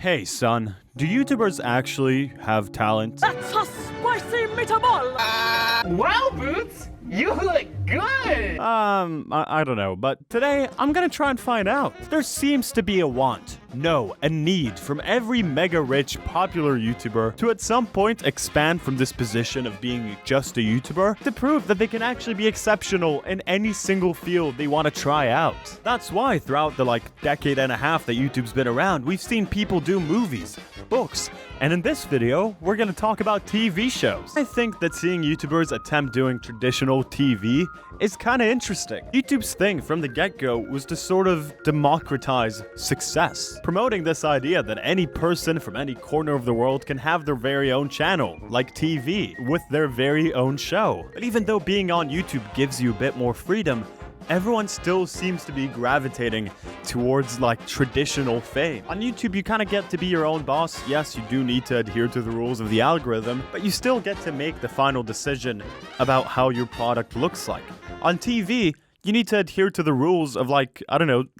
Hey son, do YouTubers actually have talent? That's a spicy meatball! Wow, Boots! You look good! I don't know, but today I'm gonna try and find out. There seems to be a want, no, a need from every mega-rich, popular YouTuber to at some point expand from this position of being just a YouTuber to prove that they can actually be exceptional in any single field they want to try out. That's why throughout the decade and a half that YouTube's been around, we've seen people do movies, books, and in this video, we're gonna talk about TV shows. I think that seeing YouTubers attempt doing traditional TV is kind of interesting. YouTube's thing from the get-go was to sort of democratize success, promoting this idea that any person from any corner of the world can have their very own channel, like TV, with their very own show. But even though being on YouTube gives you a bit more freedom, everyone still seems to be gravitating towards traditional fame. On YouTube, you kind of get to be your own boss. Yes, you do need to adhere to the rules of the algorithm, but you still get to make the final decision about how your product looks like. On TV, you need to adhere to the rules of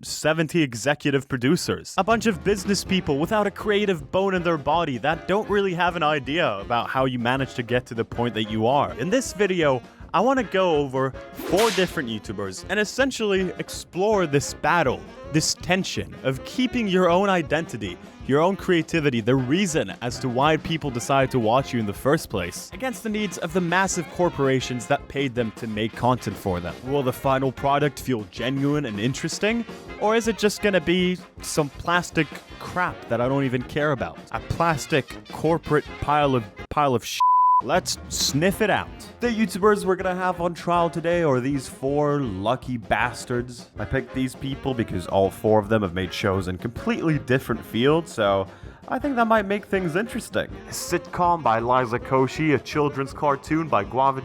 70 executive producers. A bunch of business people without a creative bone in their body that don't really have an idea about how you manage to get to the point that you are. In this video, I want to go over 4 different YouTubers and essentially explore this battle, this tension of keeping your own identity, your own creativity, the reason as to why people decide to watch you in the first place, against the needs of the massive corporations that paid them to make content for them. Will the final product feel genuine and interesting? Or is it just gonna be some plastic crap that I don't even care about? A plastic corporate pile of shit. Let's sniff it out. The YouTubers we're gonna have on trial today are these 4 lucky bastards. I picked these people because all 4 of them have made shows in completely different fields, so I think that might make things interesting. A sitcom by Liza, Koshy, a children's cartoon by Guava,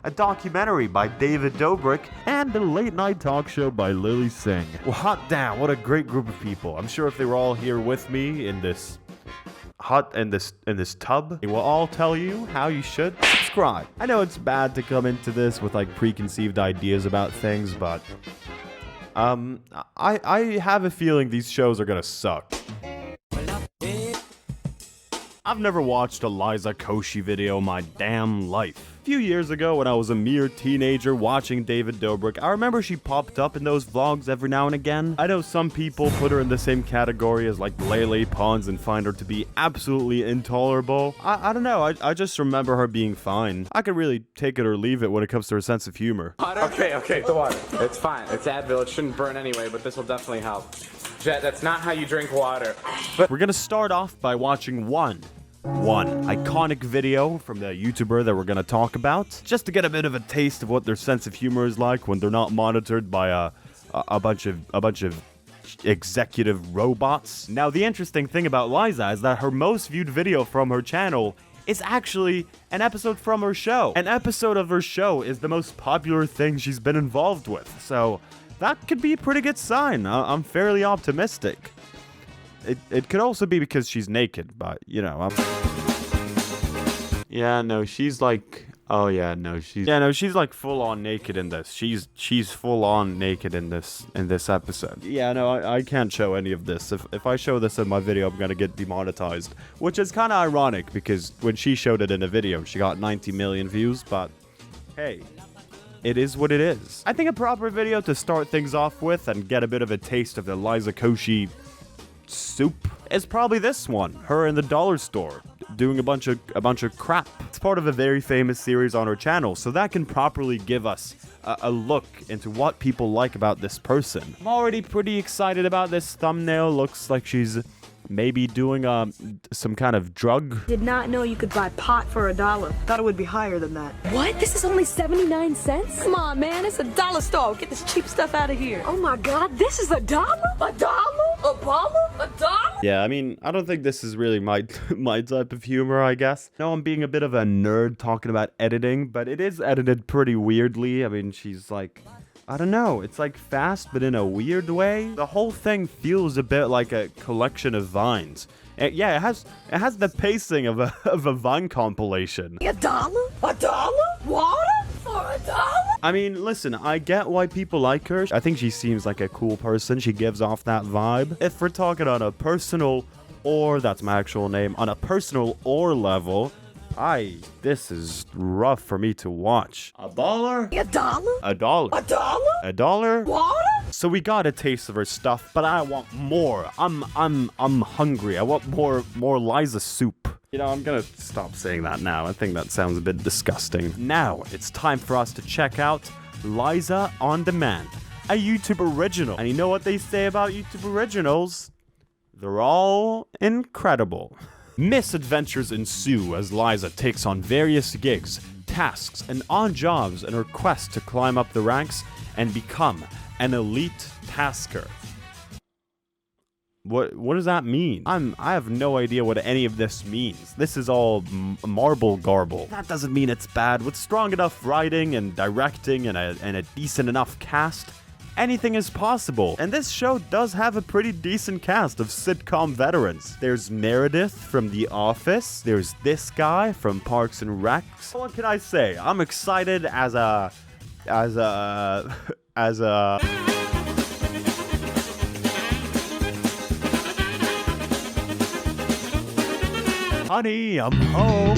a documentary by David Dobrik, and a late-night talk show by Lilly Singh. Well, hot damn, what a great group of people. I'm sure if they were all here with me in this tub, it will all tell you how you should subscribe. I know it's bad to come into this with preconceived ideas about things, but I have a feeling these shows are gonna suck. I've never watched a Liza Koshy video in my damn life. A few years ago, when I was a mere teenager watching David Dobrik, I remember she popped up in those vlogs every now and again. I know some people put her in the same category as Lele Pons and find her to be absolutely intolerable. I don't know, I just remember her being fine. I could really take it or leave it when it comes to her sense of humor. Okay, the water. It's fine. It's Advil. It shouldn't burn anyway, but this will definitely help. Jet, that's not how you drink water. We're gonna start off by watching one iconic video from the YouTuber that we're gonna talk about, just to get a bit of a taste of what their sense of humor is like when they're not monitored by a bunch of executive robots. Now, the interesting thing about Liza is that her most viewed video from her channel is actually an episode from her show. An episode of her show is the most popular thing she's been involved with, so that could be a pretty good sign. I'm fairly optimistic. It could also be because she's naked, but, you know, yeah, no, she's she's full on naked in this. She's full on naked in this episode. Yeah, no, I can't show any of this. If I show this in my video, I'm gonna get demonetized, which is kind of ironic because when she showed it in a video, she got 90 million views, but hey, it is what it is. I think a proper video to start things off with and get a bit of a taste of the Liza Koshy soup is probably this one, her in the dollar store doing a bunch of crap. It's part of a very famous series on her channel, so that can properly give us a look into what people like about this person. I'm already pretty excited about this thumbnail. Looks like she's maybe doing some kind of drug. Did not know you could buy pot for $1. Thought it would be higher than that. What? This is only 79 cents? Come on, man, it's a dollar store. Get this cheap stuff out of here. Oh my God, this is $1? $1? $1? Yeah, I mean, I don't think this is really my type of humor, I guess. No, I'm being a bit of a nerd talking about editing, but it is edited pretty weirdly. I mean, she's I don't know, it's fast, but in a weird way. The whole thing feels a bit like a collection of vines. Yeah, it has the pacing of a Vine compilation. $1? $1? Water for $1? I mean, listen, I get why people like her. I think she seems like a cool person. She gives off that vibe. If we're talking on a personal or that's my actual name, on a personal or level, this is rough for me to watch. $1? $1? $1? $1? $1? Water? So we got a taste of her stuff, but I want more. I'm hungry. I want more Liza soup. You know, I'm gonna stop saying that now. I think that sounds a bit disgusting. Now, it's time for us to check out Liza On Demand, a YouTube original. And you know what they say about YouTube originals? They're all incredible. Misadventures ensue as Liza takes on various gigs, tasks, and on jobs in her quest to climb up the ranks and become an elite tasker. What does that mean? I have no idea what any of this means. This is all marble garble. That doesn't mean it's bad. With strong enough writing and directing and a decent enough cast, anything is possible. And this show does have a pretty decent cast of sitcom veterans. There's Meredith from The Office. There's this guy from Parks and Rec. What can I say? I'm excited as a Honey, I'm home.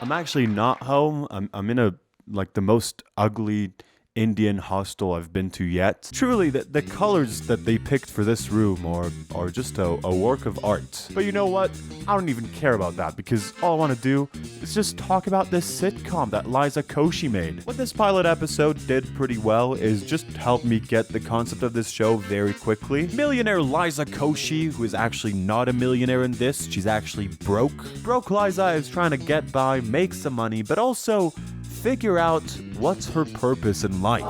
I'm actually not home. I'm in the most ugly Indian hostel I've been to yet. Truly, the colors that they picked for this room are just a work of art. But you know what? I don't even care about that because all I want to do is just talk about this sitcom that Liza Koshy made. What this pilot episode did pretty well is just help me get the concept of this show very quickly. Millionaire Liza Koshy, who is actually not a millionaire in this, she's actually broke. Broke Liza is trying to get by, make some money, but also figure out what's her purpose in life.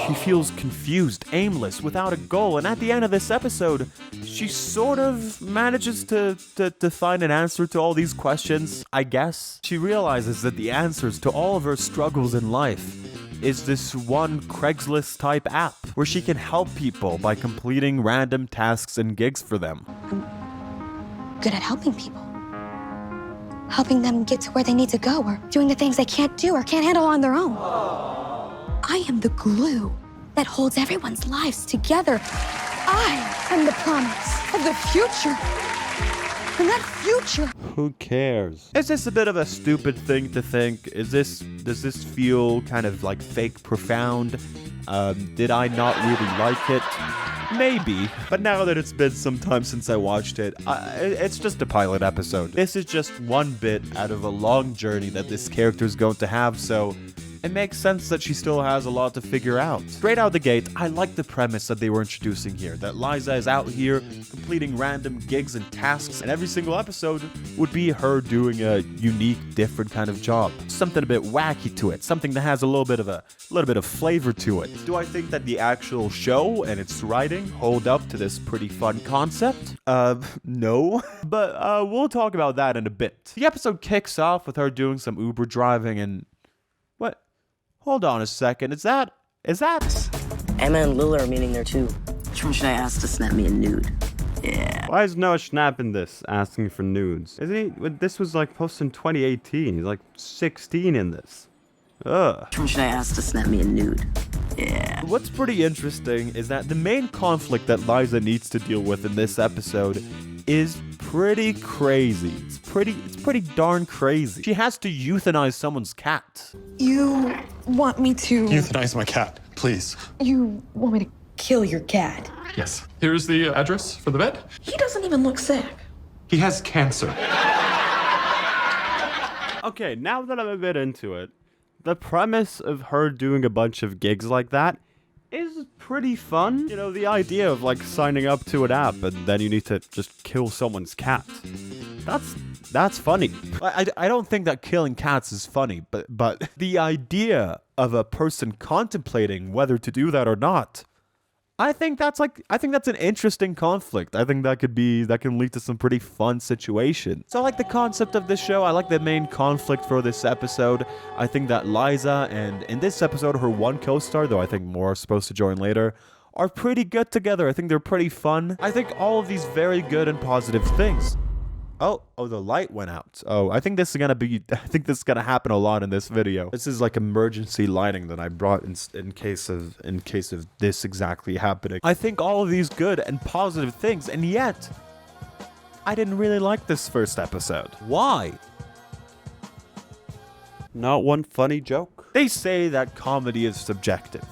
She feels confused, aimless, without a goal, and at the end of this episode, she sort of manages to find an answer to all these questions, I guess. She realizes that the answers to all of her struggles in life is this one Craigslist type app where she can help people by completing random tasks and gigs for them. I'm good at helping people. Helping them get to where they need to go, or doing the things they can't do or can't handle on their own. I am the glue that holds everyone's lives together. I am the promise of the future. And that future... Who cares? Is this a bit of a stupid thing to think? Does this feel kind of like fake profound? Did I not really like it? Maybe, but now that it's been some time since I watched it, it's just a pilot episode. This is just one bit out of a long journey that this character is going to have, so it makes sense that she still has a lot to figure out. Straight out the gate, I like the premise that they were introducing here, that Liza is out here completing random gigs and tasks, and every single episode would be her doing a unique, different kind of job. Something a bit wacky to it, something that has a little bit of flavor to it. Do I think that the actual show and its writing hold up to this pretty fun concept? No. But we'll talk about that in a bit. The episode kicks off with her doing some Uber driving and... What? Hold on a second. Is that... Emma and Lil are meeting there too. Which one should I ask to snap me a nude? Yeah. Why is Noah snapping this, asking for nudes? Isn't he? This was like posted in 2018. He's like 16 in this. Ugh. Which one should I ask to snap me a nude? Yeah. What's pretty interesting is that the main conflict that Liza needs to deal with in this episode is pretty crazy. It's pretty darn crazy. She has to euthanize someone's cat. You want me to... Euthanize my cat, please. You want me to kill your cat? Yes. Here's the address for the vet. He doesn't even look sick. He has cancer. Okay, now that I'm a bit into it, the premise of her doing a bunch of gigs like that is pretty fun. You know, the idea of like signing up to an app and then you need to just kill someone's cat. That's funny. I don't think that killing cats is funny, but the idea of a person contemplating whether to do that or not, I think that's an interesting conflict. I think that can lead to some pretty fun situations. So I like the concept of this show. I like the main conflict for this episode. I think that Liza and in this episode her one co-star, though I think more are supposed to join later, are pretty good together. I think they're pretty fun. I think all of these very good and positive things. Oh, the light went out. Oh, I think this is gonna happen a lot in this video. This is like emergency lighting that I brought in case of this exactly happening. I think all of these good and positive things, and yet I didn't really like this first episode. Why? Not one funny joke. They say that comedy is subjective.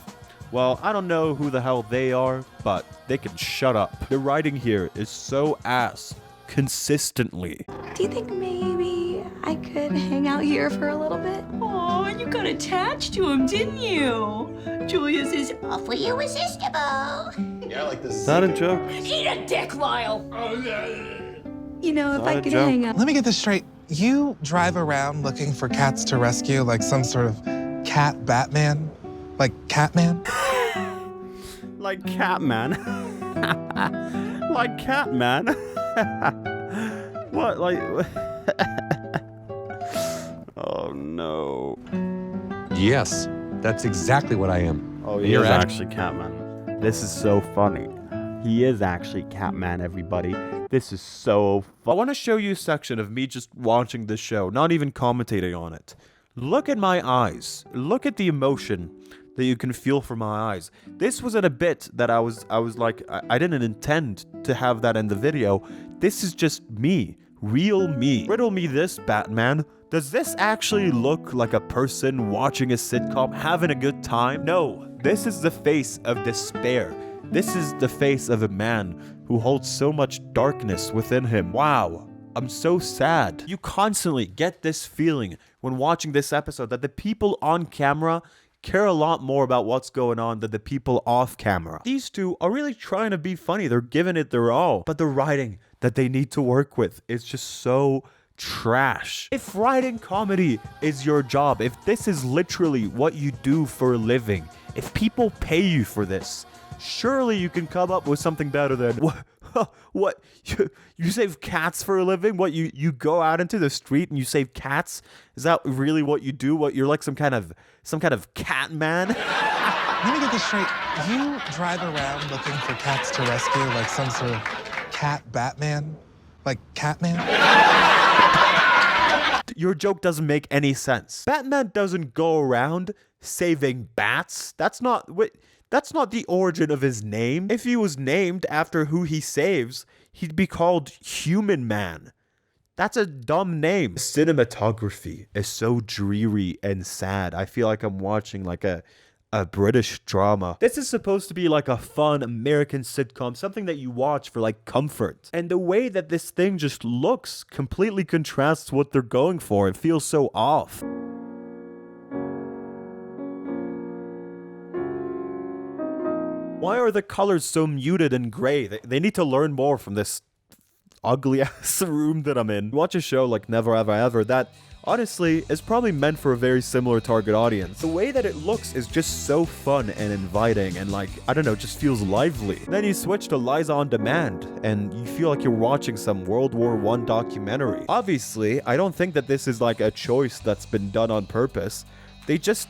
Well, I don't know who the hell they are, but they can shut up. The writing here is so ass. Consistently. Do you think maybe I could hang out here for a little bit? Oh, you got attached to him, didn't you? Julius is awfully irresistible. Yeah, like this. Is that a joke? Eat a dick, Lyle. You know, if Not I a could joke. hang out. Let me get this straight. You drive around looking for cats to rescue like some sort of cat Batman? Like Catman? Like Catman. Like Catman. What, like... Oh, no. Yes, that's exactly what I am. Oh, he is actually Catman. This is so funny. He is actually Catman, everybody. This is so fun. I want to show you a section of me just watching this show, not even commentating on it. Look at my eyes. Look at the emotion that you can feel from my eyes. This wasn't a bit that I was like, I didn't intend to have that in the video. This is just me, real me. Riddle me this, Batman. Does this actually look like a person watching a sitcom having a good time? No, this is the face of despair. This is the face of a man who holds so much darkness within him. Wow, I'm so sad. You constantly get this feeling when watching this episode that the people on camera care a lot more about what's going on than the people off camera. These two are really trying to be funny. They're giving it their all. But the writing that they need to work with is just so trash. If writing comedy is your job, if this is literally what you do for a living, if people pay you for this, surely you can come up with something better than what you save cats for a living? What, you go out into the street and you save cats? Is that really what you do? What, you're like some kind of cat man? Let me get this straight. You drive around looking for cats to rescue like some sort of cat Batman? Like Catman? Your joke doesn't make any sense. Batman doesn't go around saving bats. That's not the origin of his name. If he was named after who he saves, he'd be called Human Man. That's a dumb name. Cinematography is so dreary and sad. I feel like I'm watching like a British drama. This is supposed to be like a fun American sitcom, something that you watch for like comfort. And the way that this thing just looks completely contrasts what they're going for. It feels so off. Why are the colors so muted and gray? They need to learn more from this ugly ass room that I'm in. Watch a show like Never Ever Ever that honestly is probably meant for a very similar target audience. The way that it looks is just so fun and inviting and like, I don't know, just feels lively. Then you switch to Liza on Demand and you feel like you're watching some World War I documentary. Obviously, I don't think that this is like a choice that's been done on purpose. They just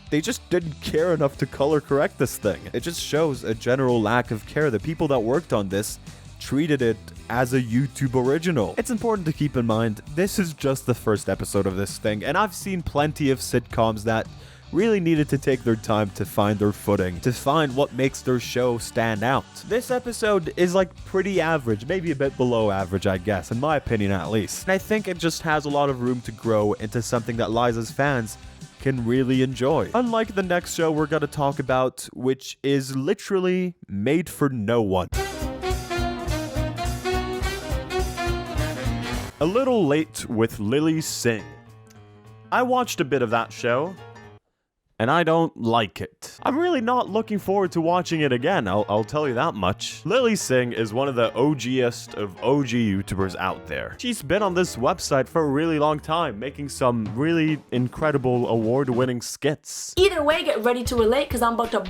didn't care enough to color correct this thing. It just shows a general lack of care. The people that worked on this treated it as a YouTube original. It's important to keep in mind, this is just the first episode of this thing, and I've seen plenty of sitcoms that really needed to take their time to find their footing, to find what makes their show stand out. This episode is like pretty average, maybe a bit below average, I guess, in my opinion at least. And I think it just has a lot of room to grow into something that Liza's fans can really enjoy. Unlike the next show we're gonna talk about, which is literally made for no one. A Little Late with Lilly Singh. I watched a bit of that show, and I don't like it. I'm really not looking forward to watching it again, I'll tell you that much. Lilly Singh is one of the OGest of OG YouTubers out there. She's been on this website for a really long time, making some really incredible award-winning skits. Either way, get ready to relate because I'm about to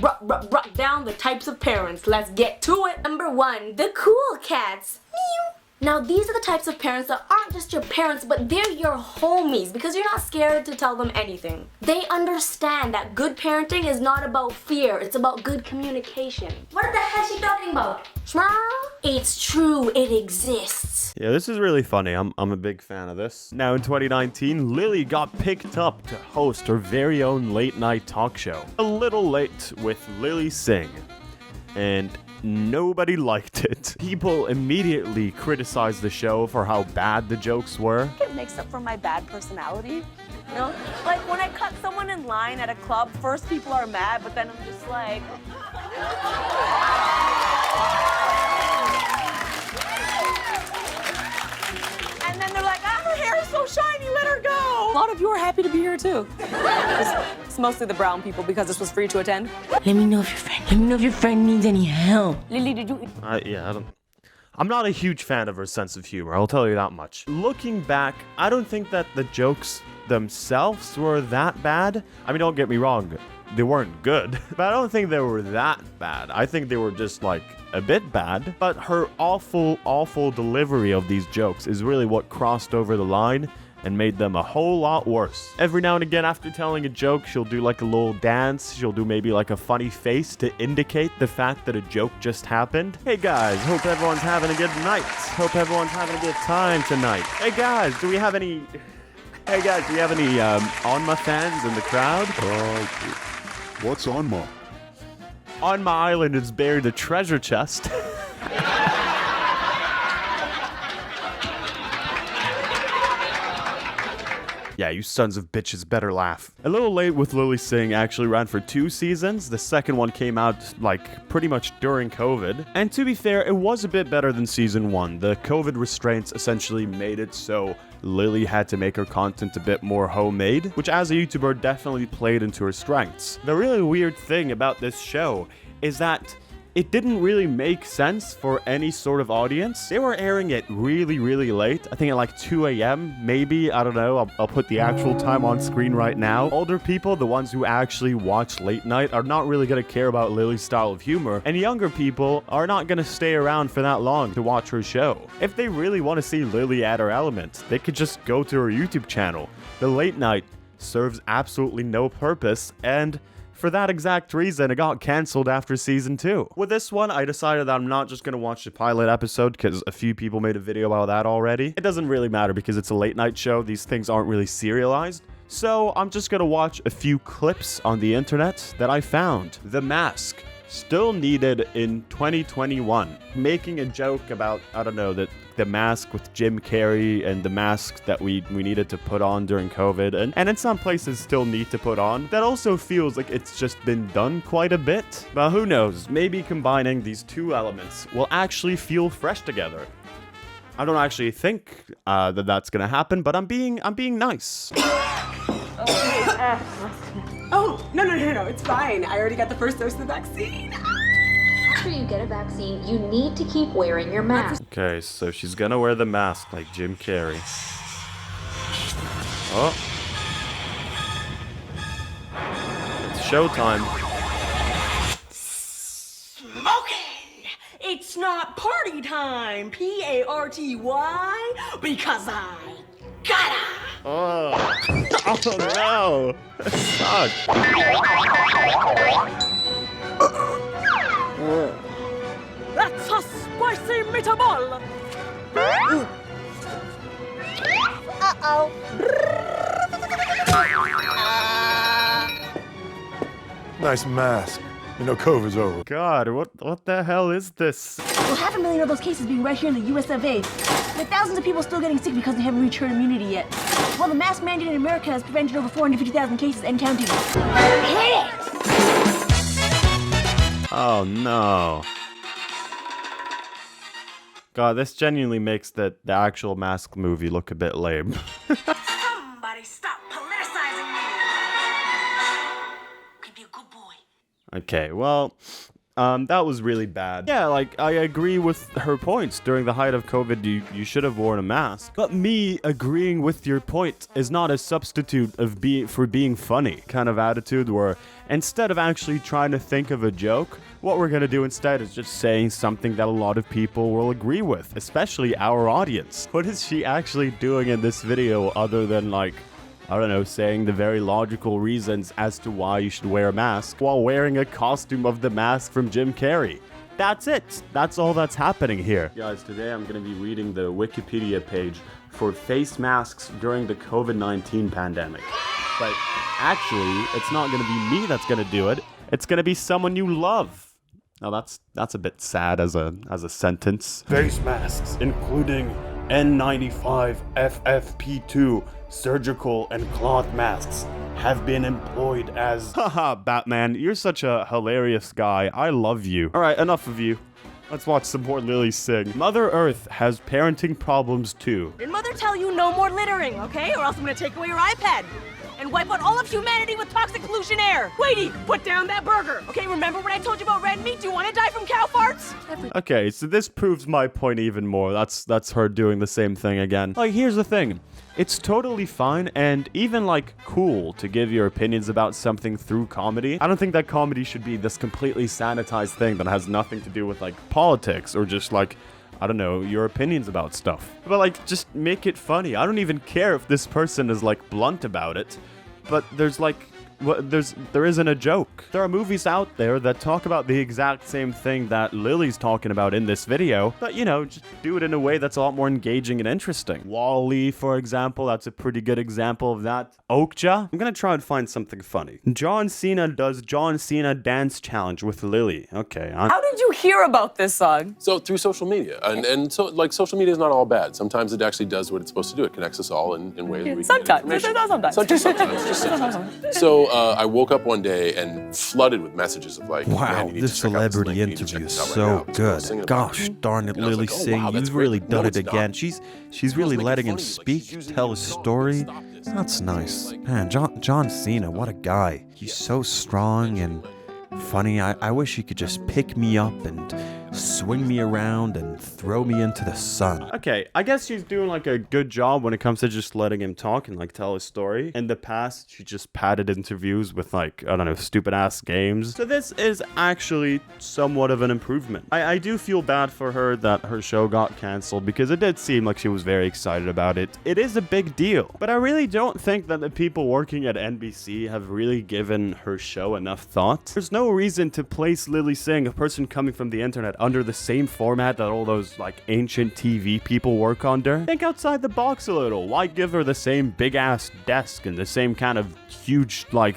break down the types of parents. Let's get to it. Number 1, the cool cats. Meow. Now, these are the types of parents that aren't just your parents, but they're your homies because you're not scared to tell them anything. They understand that good parenting is not about fear, it's about good communication. What the hell is she talking about? Smile? It's true, it exists. Yeah, this is really funny. I'm a big fan of this. Now in 2019, Lilly got picked up to host her very own late night talk show. A little late with Lilly Singh. And nobody liked it. People immediately criticized the show for how bad the jokes were. It makes up for my bad personality. You know, like when I cut someone in line at a club, first people are mad, but then I'm just like... And then they're like, oh, her hair is so shiny, let her go. A lot of you are happy to be here too. It's mostly the brown people because this was free to attend. Let me know if your friend needs any help. Lily, did you... I'm not a huge fan of her sense of humor, I'll tell you that much. Looking back, I don't think that the jokes themselves were that bad. I mean, don't get me wrong, they weren't good, but I don't think they were that bad. I think they were just like a bit bad, but her awful delivery of these jokes is really what crossed over the line and made them a whole lot worse. Every now and again after telling a joke, she'll do like a little dance, she'll do maybe like a funny face to indicate the fact that a joke just happened. Hey guys, hope everyone's having a good night. Hope everyone's having a good time tonight. Hey guys, do we have any Onma fans in the crowd? What's Onma? Onma Island is buried a treasure chest. Yeah, you sons of bitches better laugh. A Little Late with Lilly Singh actually ran for 2 seasons. The second one came out like pretty much during COVID. And to be fair, it was a bit better than season 1. The COVID restraints essentially made it so Lilly had to make her content a bit more homemade, which as a YouTuber definitely played into her strengths. The really weird thing about this show is that it didn't really make sense for any sort of audience. They were airing it really late. I think at like 2 a.m. maybe. I don't know. I'll put the actual time on screen right now. Older people, the ones who actually watch late night, are not really going to care about Lilly's style of humor. And younger people are not going to stay around for that long to watch her show. If they really want to see Lilly at her element, they could just go to her YouTube channel. The late night serves absolutely no purpose, and for that exact reason, it got cancelled after season 2. With this one, I decided that I'm not just going to watch the pilot episode because a few people made a video about that already. It doesn't really matter because it's a late night show. These things aren't really serialized. So I'm just going to watch a few clips on the internet that I found. The Mask. Still needed in 2021. Making a joke about, I don't know, that the mask with Jim Carrey and the mask that we needed to put on during COVID, and in some places still need to put on. That also feels like it's just been done quite a bit. But who knows, maybe combining these two elements will actually feel fresh together. I don't actually think that that's gonna happen, but I'm being nice. Oh, no, it's fine. I already got the first dose of the vaccine. After you get a vaccine, you need to keep wearing your mask. Okay, so she's gonna wear the mask like Jim Carrey. Oh. It's showtime. Smoking! It's not party time, P-A-R-T-Y, because I gotta! Oh no! That sucks. That's a spicy meatball! Uh-oh. Nice mask. You know COVID's over. God, what the hell is this? Well, 500,000 of those cases being right here in the US of A. With thousands of people still getting sick because they haven't reached herd immunity yet. Well, the mask mandate in America has prevented over 450,000 cases and counting. Hit it! Oh no. God, this genuinely makes the actual Mask movie look a bit lame. Somebody stop politicizing me! Could be a good boy. Okay, well, that was really bad. Yeah, like, I agree with her points. During the height of COVID, you should have worn a mask. But me agreeing with your point is not a substitute for being funny kind of attitude where instead of actually trying to think of a joke, what we're gonna do instead is just saying something that a lot of people will agree with, especially our audience. What is she actually doing in this video other than, like, I don't know, saying the very logical reasons as to why you should wear a mask while wearing a costume of the mask from Jim Carrey? that's it. That's all that's happening here. Guys, today I'm going to be reading the Wikipedia page for face masks during the COVID-19 pandemic. But actually, it's not going to be me that's going to do it. It's going to be someone you love. Now that's a bit sad as a sentence. Face masks, including N95 FFP2 surgical and cloth masks, have been employed as... Haha, Batman, you're such a hilarious guy. I love you. Alright, enough of you. Let's watch some more Lilly Singh. Mother Earth has parenting problems too. Did Mother tell you no more littering, okay? Or else I'm gonna take away your iPad and wipe out all of humanity with toxic pollution air. Lady, put down that burger. Okay, remember when I told you about red meat? Do you want to die from cow farts? Okay, so this proves my point even more. That's her doing the same thing again. Like, here's the thing. It's totally fine and even, like, cool to give your opinions about something through comedy. I don't think that comedy should be this completely sanitized thing that has nothing to do with, like, politics or just, like, I don't know, your opinions about stuff. But, like, just make it funny. I don't even care if this person is, like, blunt about it. But there's, like... there isn't a joke. There are movies out there that talk about the exact same thing that Lily's talking about in this video, but, you know, just do it in a way that's a lot more engaging and interesting. WALL-E, for example, that's a pretty good example of that. Okja? I'm gonna try and find something funny. John Cena does John Cena dance challenge with Lily. Okay. How did you hear about this song? So through social media, and so like social media is not all bad. Sometimes it actually does what it's supposed to do. It connects us all in ways we can get information. Sometimes. Just sometimes. So I woke up one day and flooded with messages of like, wow, this celebrity interview is so good. Gosh darn it, Lilly Singh, you've really done it again. She's really letting him speak, tell his story. That's nice. Man, John Cena, what a guy. He's so strong and funny. I wish he could just pick me up and swing me around and throw me into the sun. Okay, I guess she's doing like a good job when it comes to just letting him talk and like tell his story. In the past, she just padded interviews with like, I don't know, stupid ass games. So this is actually somewhat of an improvement. I do feel bad for her that her show got canceled because it did seem like she was very excited about it. It is a big deal, but I really don't think that the people working at NBC have really given her show enough thought. There's no reason to place Lilly Singh, a person coming from the internet, under the same format that all those like ancient TV people work under. Think outside the box a little. Why give her the same big ass desk and the same kind of huge like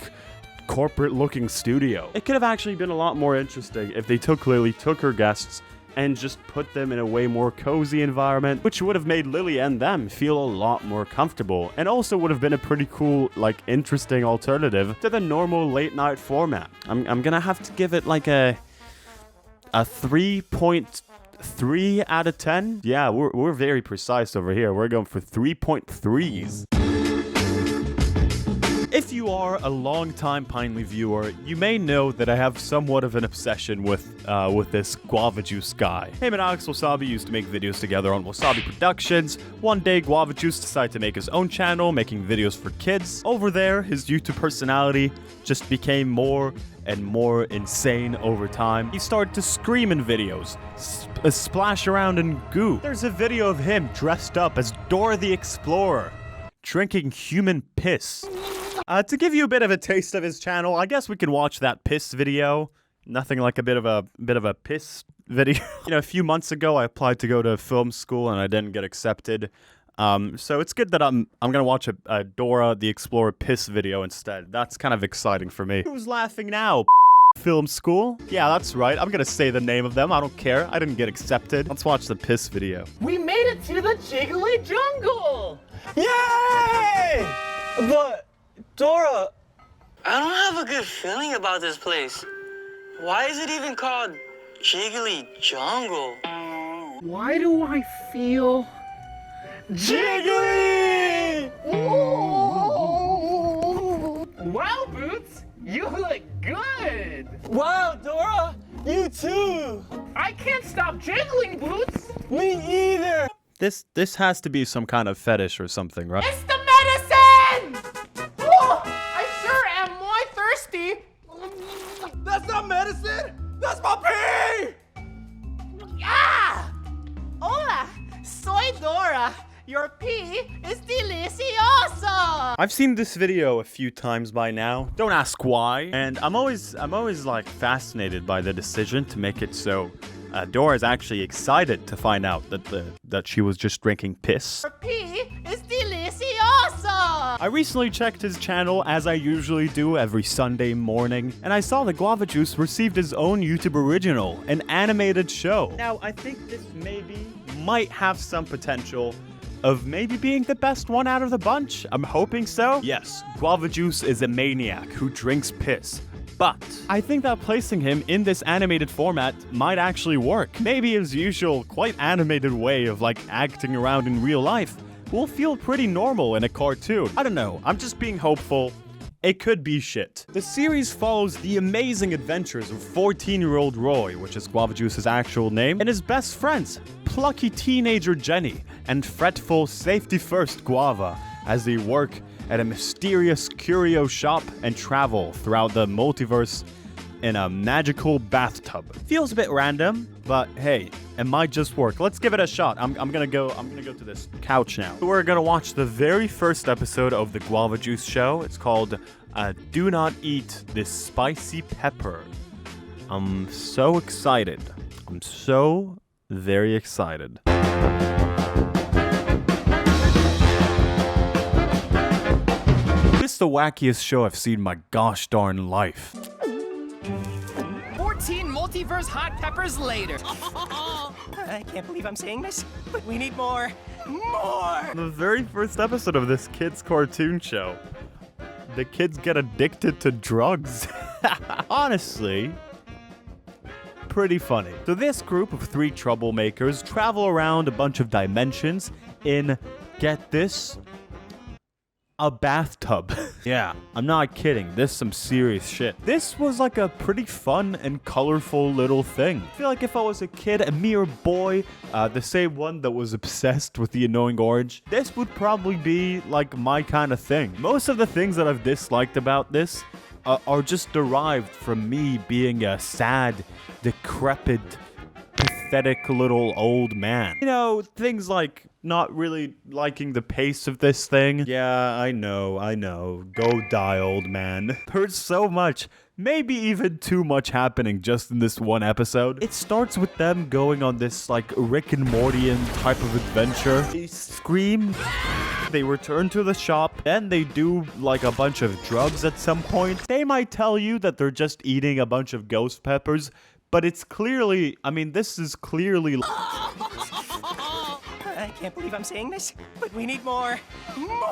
corporate looking studio? It could have actually been a lot more interesting if they took her guests and just put them in a way more cozy environment, which would have made Lily and them feel a lot more comfortable, and also would have been a pretty cool, like, interesting alternative to the normal late night format. I'm gonna have to give it like a 3.3 out of 10. Yeah, we're very precise over here. We're going for 3.3s. If you are a long-time Pinely viewer, you may know that I have somewhat of an obsession with this Guava Juice guy. Him and Alex Wasabi used to make videos together on Wasabi Productions. One day, Guava Juice decided to make his own channel, making videos for kids. Over there, his YouTube personality just became more and more insane over time. He started to scream in videos, splash around in goo. There's a video of him dressed up as Dora the Explorer, drinking human piss. To give you a bit of a taste of his channel, I guess we can watch that piss video. Nothing like a bit of a piss video. You know, a few months ago, I applied to go to film school and I didn't get accepted. So it's good that I'm gonna watch a Dora the Explorer piss video instead. That's kind of exciting for me. Who's laughing now? Film school? Yeah, that's right. I'm gonna say the name of them. I don't care. I didn't get accepted. Let's watch the piss video. We made it to the jiggly jungle! Yay! But, Dora, I don't have a good feeling about this place. Why is it even called Jiggly Jungle? Why do I feel jiggly? Wow, Boots, you look good. Wow, Dora, you too. I can't stop jiggling, Boots. Me either. This has to be some kind of fetish or something, right? It's the medicine! Oh, I sure am more thirsty. That's not medicine. That's my pee. Ah! Hola, soy Dora. Your pee is delicioso! I've seen this video a few times by now. Don't ask why. And I'm always like fascinated by the decision to make it so Dora's actually excited to find out that she was just drinking piss. Your pee is delicioso! I recently checked his channel, as I usually do every Sunday morning, and I saw that Guava Juice received his own YouTube original, an animated show. Now, I think this might have some potential of maybe being the best one out of the bunch. I'm hoping so. Yes, Guava Juice is a maniac who drinks piss. But I think that placing him in this animated format might actually work. Maybe his usual, quite animated way of like acting around in real life will feel pretty normal in a cartoon. I don't know, I'm just being hopeful. It could be shit. The series follows the amazing adventures of 14-year-old Roy, which is Guava Juice's actual name, and his best friends, plucky teenager Jenny and fretful safety-first Guava, as they work at a mysterious curio shop and travel throughout the multiverse in a magical bathtub. Feels a bit random, but hey, it might just work. Let's give it a shot. I'm gonna go to this couch now. We're gonna watch the very first episode of the Guava Juice show. It's called Do Not Eat This Spicy Pepper. I'm so excited. I'm so very excited. This is the wackiest show I've seen in my gosh darn life. 14 multiverse hot peppers later. I can't believe I'm saying this, but we need more. More! The very first episode of this kid's cartoon show. The kids get addicted to drugs. Honestly, pretty funny. So this group of 3 troublemakers travel around a bunch of dimensions in, get this, a bathtub. Yeah, I'm not kidding. This is some serious shit. This was like a pretty fun and colorful little thing. I feel like if I was a kid, a mere boy, the same one that was obsessed with the annoying orange, this would probably be like my kind of thing. Most of the things that I've disliked about this are just derived from me being a sad, decrepit, pathetic little old man. You know, things like not really liking the pace of this thing. Yeah, I know. Go die, old man. There's so much, maybe even too much happening just in this one episode. It starts with them going on this like Rick and Mortyan type of adventure. They scream, they return to the shop, and they do like a bunch of drugs at some point. They might tell you that they're just eating a bunch of ghost peppers, but it's clearly, I mean, this is clearly... I can't believe I'm saying this, but we need more.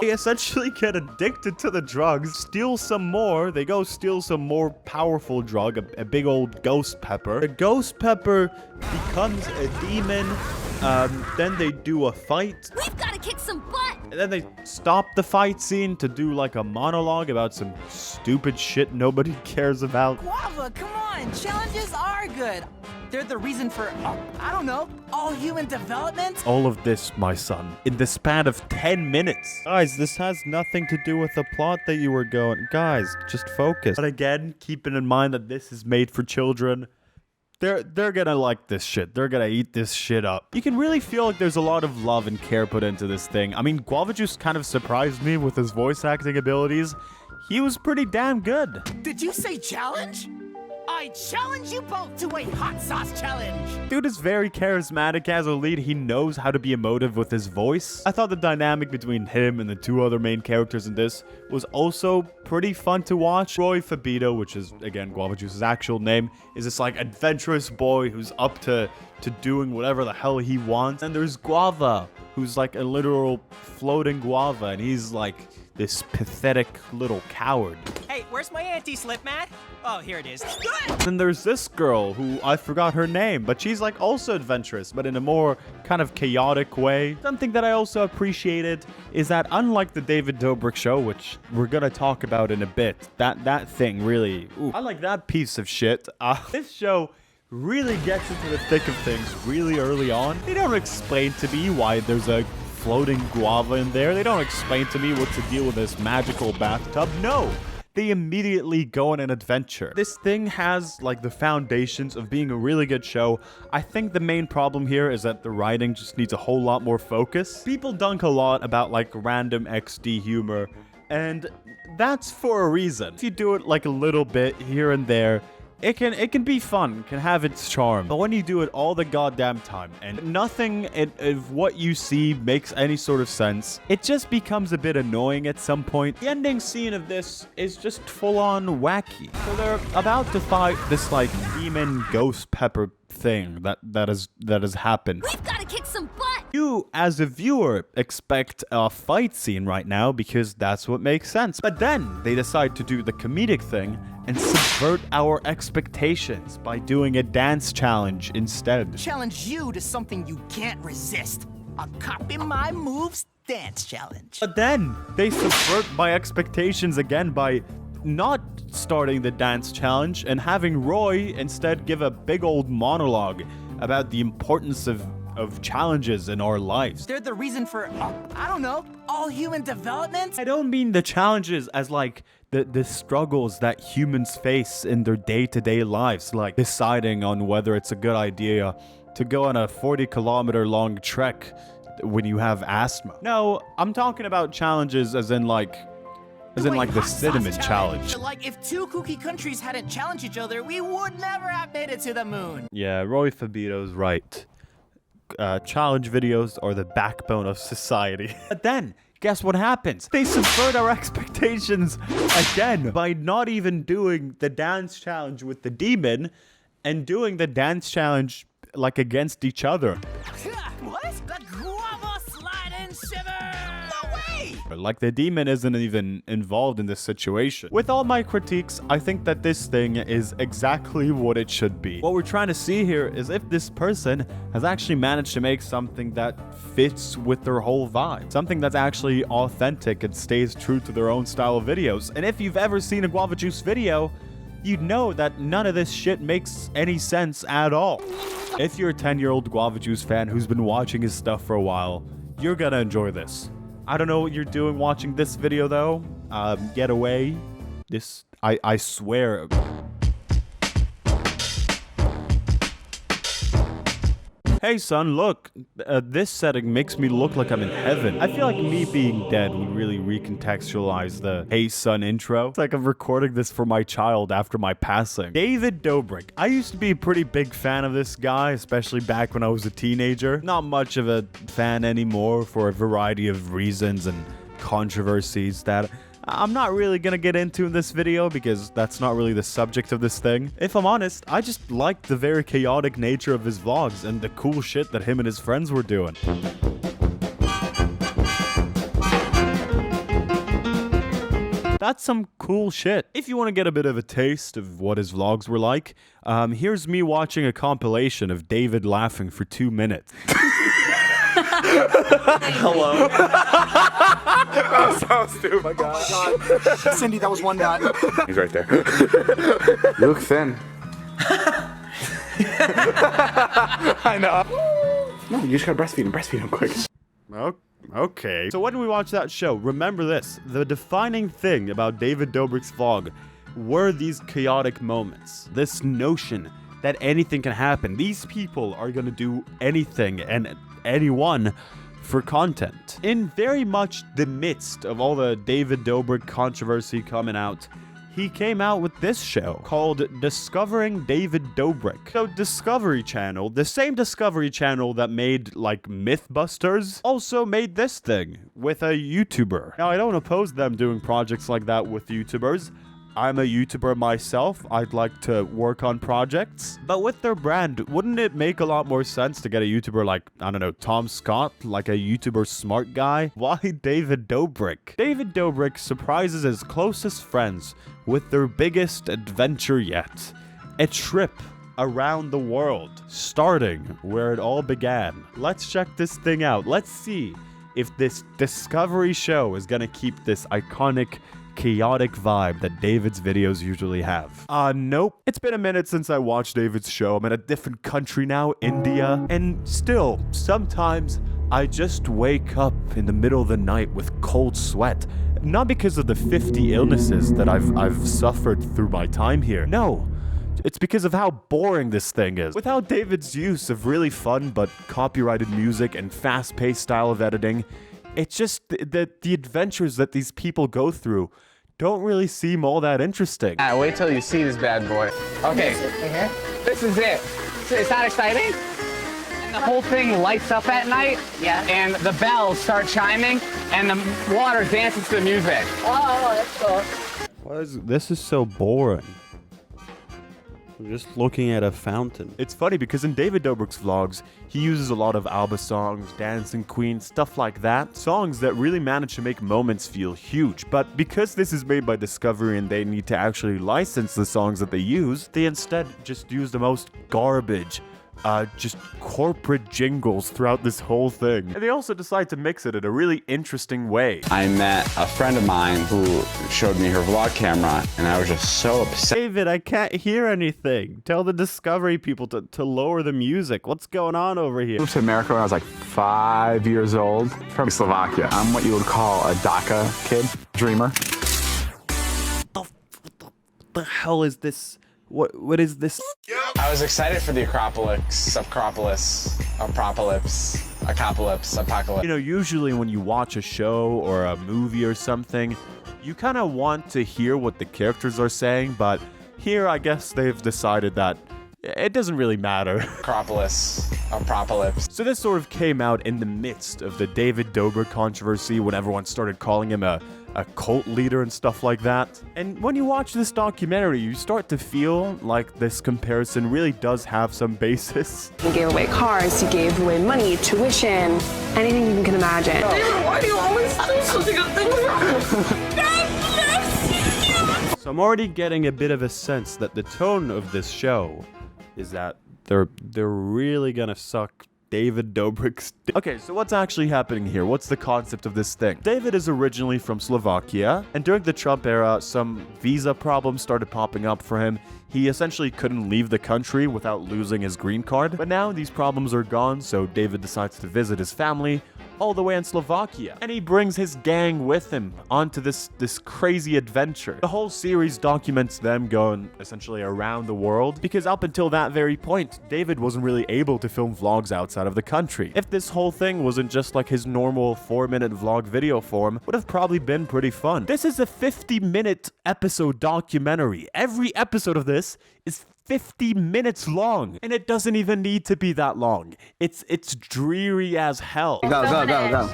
They essentially get addicted to the drugs, steal some more. They go steal some more powerful drug, a big old ghost pepper. The ghost pepper becomes a demon. Then they do a fight. We've got to kick some butt! And then they stop the fight scene to do like a monologue about some stupid shit nobody cares about. Guava, come on, challenges are good. They're the reason for, I don't know, all human development. All of this, my son, in the span of 10 minutes. Guys, this has nothing to do with the plot that you were going. Guys, just focus. But again, keeping in mind that this is made for children, they're gonna like this shit. They're gonna eat this shit up. You can really feel like there's a lot of love and care put into this thing. I mean, Guava Juice kind of surprised me with his voice acting abilities. He was pretty damn good. Did you say challenge? I challenge you both to a hot sauce challenge! Dude is very charismatic as a lead. He knows how to be emotive with his voice. I thought the dynamic between him and the 2 other main characters in this was also pretty fun to watch. Roy Fabito, which is, again, Guava Juice's actual name, is this, like, adventurous boy who's up to doing whatever the hell he wants. And there's Guava, who's, like, a literal floating guava, and he's, like, this pathetic little coward. Hey, where's my anti-slip mat? Oh, here it is. Good! Then there's this girl who I forgot her name, but she's like also adventurous, but in a more kind of chaotic way. Something that I also appreciated is that unlike the David Dobrik show, which we're gonna talk about in a bit, that thing really, I like that piece of shit. This show really gets into the thick of things really early on. They don't explain to me why there's a floating guava in there. They don't explain to me what to deal with this magical bathtub. No, they immediately go on an adventure. This thing has like the foundations of being a really good show. I think the main problem here is that the writing just needs a whole lot more focus. People dunk a lot about like random XD humor, and that's for a reason. If you do it like a little bit here and there, it can be fun, can have its charm. But when you do it all the goddamn time and nothing of what you see makes any sort of sense, it just becomes a bit annoying at some point. The ending scene of this is just full-on wacky. So they're about to fight this like demon ghost pepper thing that has happened. We've got to kick some butt! You, as a viewer, expect a fight scene right now because that's what makes sense. But then they decide to do the comedic thing and subvert our expectations by doing a dance challenge instead. Challenge you to something you can't resist. A copy my moves dance challenge. But then they subvert my expectations again by not starting the dance challenge and having Roy instead give a big old monologue about the importance of challenges in our lives. They're the reason for, I don't know, all human development? I don't mean the challenges as like the struggles that humans face in their day-to-day lives, like deciding on whether it's a good idea to go on a 40-kilometer long trek when you have asthma. No, I'm talking about challenges as in like the cinnamon challenge. Like if two kooky countries hadn't challenged each other, we would never have made it to the moon. Yeah, Roy Fabito's right. Challenge videos are the backbone of society. But then, guess what happens? They subvert our expectations again by not even doing the dance challenge with the demon and doing the dance challenge like against each other. What? The Guava slide and shiver! No way! Like the demon isn't even involved in this situation. With all my critiques, I think that this thing is exactly what it should be. What we're trying to see here is if this person has actually managed to make something that fits with their whole vibe. Something that's actually authentic and stays true to their own style of videos. And if you've ever seen a Guava Juice video, you'd know that none of this shit makes any sense at all. If you're a 10-year-old Guava Juice fan who's been watching his stuff for a while, you're gonna enjoy this. I don't know what you're doing watching this video though. Get away. This, I swear. Hey son, look, this setting makes me look like I'm in heaven. I feel like me being dead would really recontextualize the hey son intro. It's like I'm recording this for my child after my passing. David Dobrik. I used to be a pretty big fan of this guy, especially back when I was a teenager. Not much of a fan anymore for a variety of reasons and controversies that I'm not really gonna get into in this video because that's not really the subject of this thing. If I'm honest, I just liked the very chaotic nature of his vlogs and the cool shit that him and his friends were doing. That's some cool shit. If you want to get a bit of a taste of what his vlogs were like, here's me watching a compilation of David laughing for 2 minutes. Hello. So stupid. Oh my god. Cindy, that was one nut. He's right there. You look thin. I know. No, you just gotta breastfeed him. Breastfeed him quick. Okay. So when we watch that show, remember this. The defining thing about David Dobrik's vlog were these chaotic moments. This notion that anything can happen. These people are gonna do anything and anyone for content. In very much the midst of all the David Dobrik controversy coming out, he came out with this show called Discovering David Dobrik. So Discovery Channel, the same Discovery Channel that made like Mythbusters, also made this thing with a YouTuber. Now I don't oppose them doing projects like that with YouTubers. I'm a YouTuber myself. I'd like to work on projects. But with their brand, wouldn't it make a lot more sense to get a YouTuber like, I don't know, Tom Scott, like a YouTuber smart guy? Why David Dobrik? David Dobrik surprises his closest friends with their biggest adventure yet. A trip around the world, starting where it all began. Let's check this thing out. Let's see if this Discovery show is gonna keep this iconic chaotic vibe that David's videos usually have. Nope. It's been a minute since I watched David's show. I'm in a different country now, India. And still, sometimes I just wake up in the middle of the night with cold sweat Not because of the 50 illnesses that I've suffered through my time here. No. It's because of how boring this thing is. Without David's use of really fun but copyrighted music and fast-paced style of editing, it's just that the adventures that these people go through don't really seem all that interesting. Wait till you see this bad boy. Okay, this is it. It's not exciting? And the whole thing lights up at night, and the bells start chiming, and the water dances to the music. Oh, that's cool. This is so boring. I'm just looking at a fountain. It's funny because in David Dobrik's vlogs, he uses a lot of ABBA songs, Dancing Queen, stuff like that. Songs that really manage to make moments feel huge. But because this is made by Discovery and they need to actually license the songs that they use, they instead just use the most garbage, just corporate jingles throughout this whole thing. And they also decide to mix it in a really interesting way. I met a friend of mine who showed me her vlog camera, and I was just so upset. David, I can't hear anything. Tell the Discovery people to lower the music. What's going on over here? I moved to America when I was like 5 years old, from Slovakia. I'm what you would call a DACA kid, dreamer. What the hell is this? What is this? I was excited for the apocalypse. You know, usually when you watch a show or a movie or something, you kind of want to hear what the characters are saying, but here I guess they've decided that it doesn't really matter. Apocalypse. So this sort of came out in the midst of the David Dobrik controversy when everyone started calling him a cult leader and stuff like that. And when you watch this documentary, you start to feel like this comparison really does have some basis. He gave away cars, he gave away money, tuition, anything you can imagine. David, why do you always do such a good thing for So I'm already getting a bit of a sense that the tone of this show is that they're really gonna suck David Dobrik's dick. Okay, so what's actually happening here? What's the concept of this thing? David is originally from Slovakia, and during the Trump era, some visa problems started popping up for him. He essentially couldn't leave the country without losing his green card. But now these problems are gone, so David decides to visit his family all the way in Slovakia. And he brings his gang with him onto this crazy adventure. The whole series documents them going essentially around the world, because up until that very point, David wasn't really able to film vlogs outside of the country. If this whole thing wasn't just like his normal 4-minute vlog video form, would have probably been pretty fun. This is a 50-minute episode documentary. Every episode of this is 50 minutes long, and it doesn't even need to be that long. It's dreary as hell. Go.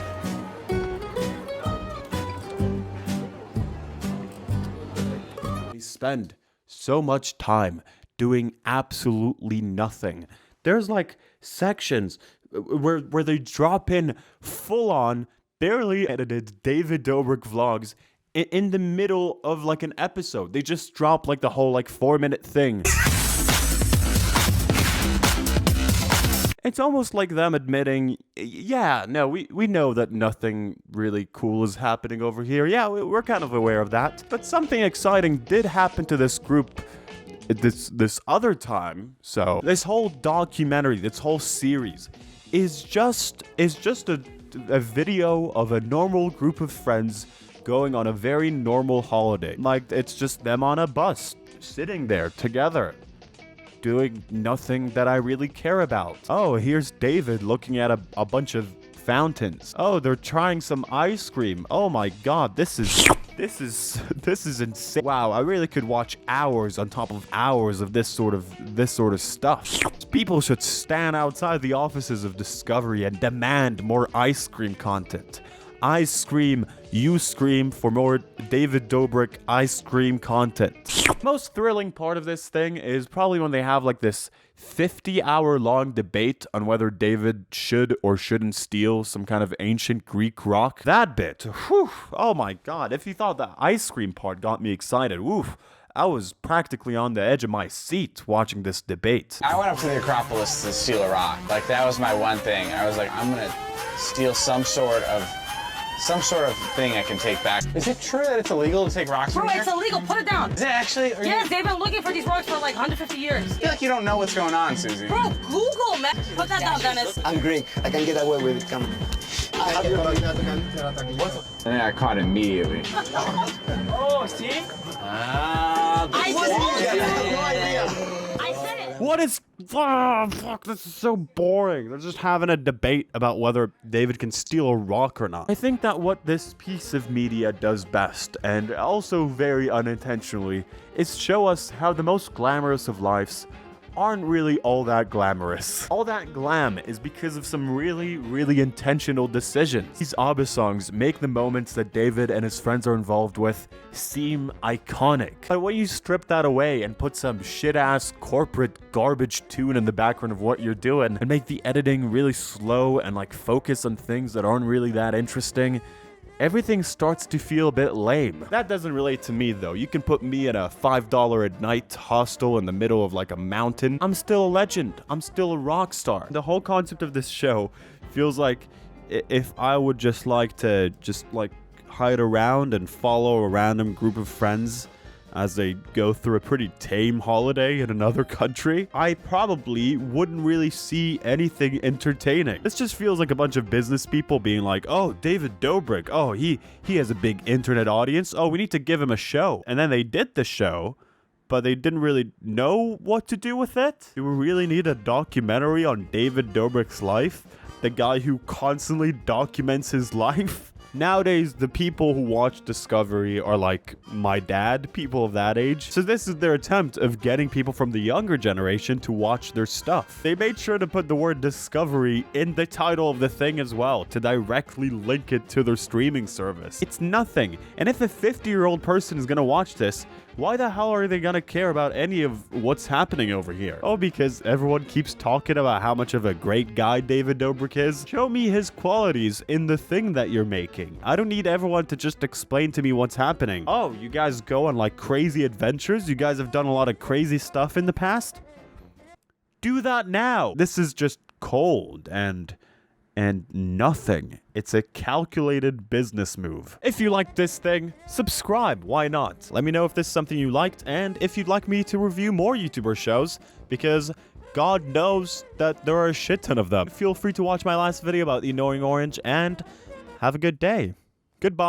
We spend so much time doing absolutely nothing. There's like sections where they drop in full-on, barely edited David Dobrik vlogs in the middle of like an episode. They just drop like the whole like 4-minute thing. It's almost like them admitting, yeah, no, we know that nothing really cool is happening over here. Yeah, we're kind of aware of that. But something exciting did happen to this group this other time. So this whole documentary, this whole series is just a video of a normal group of friends going on a very normal holiday. Like, it's just them on a bus, sitting there together, doing nothing that I really care about. Oh, here's David looking at a bunch of fountains. Oh, they're trying some ice cream. Oh my god, this is insane. Wow, I really could watch hours on top of hours of this sort of stuff. People should stand outside the offices of Discovery and demand more ice cream content. I scream, you scream for more David Dobrik ice cream content. Most thrilling part of this thing is probably when they have like this 50-hour-long debate on whether David should or shouldn't steal some kind of ancient Greek rock. That bit, whew, oh my god, if you thought the ice cream part got me excited, woof. I was practically on the edge of my seat watching this debate. I went up to the Acropolis to steal a rock. Like, that was my one thing. I was like, I'm gonna steal some sort of thing I can take back. Is it true that it's illegal to take rocks from here? Bro, it's illegal. Put it down. Is it actually? Yes, they've been looking for these rocks for like 150 years. I feel like you don't know what's going on, Susie. Bro, Google, man. Put that down, Dennis. I'm Greek. I can get away with it. Come on. And I caught immediately. Oh, see? What is... Oh, fuck, this is so boring. They're just having a debate about whether David can steal a rock or not. I think that what this piece of media does best, and also very unintentionally, is show us how the most glamorous of lives aren't really all that glamorous. All that glam is because of some really, really intentional decisions. These ABBA songs make the moments that David and his friends are involved with seem iconic. But when you strip that away and put some shit-ass corporate garbage tune in the background of what you're doing and make the editing really slow and like focus on things that aren't really that interesting, everything starts to feel a bit lame. That doesn't relate to me though. You can put me in a $5 a night hostel in the middle of like a mountain. I'm still a legend. I'm still a rock star. The whole concept of this show feels like if I would just like to hide around and follow a random group of friends as they go through a pretty tame holiday in another country, I probably wouldn't really see anything entertaining. This just feels like a bunch of business people being like, oh, David Dobrik, oh, he has a big internet audience, oh, we need to give him a show. And then they did the show, but they didn't really know what to do with it. Do we really need a documentary on David Dobrik's life? The guy who constantly documents his life? Nowadays, the people who watch Discovery are like my dad, people of that age. So this is their attempt of getting people from the younger generation to watch their stuff. They made sure to put the word Discovery in the title of the thing as well, to directly link it to their streaming service. It's nothing. And if a 50-year-old person is gonna watch this, why the hell are they gonna care about any of what's happening over here? Oh, because everyone keeps talking about how much of a great guy David Dobrik is? Show me his qualities in the thing that you're making. I don't need everyone to just explain to me what's happening. Oh, you guys go on like crazy adventures? You guys have done a lot of crazy stuff in the past? Do that now. This is just cold and nothing. It's a calculated business move. If you liked this thing, subscribe. Why not? Let me know if this is something you liked and if you'd like me to review more YouTuber shows, because God knows that there are a shit ton of them. Feel free to watch my last video about the annoying orange and have a good day. Goodbye.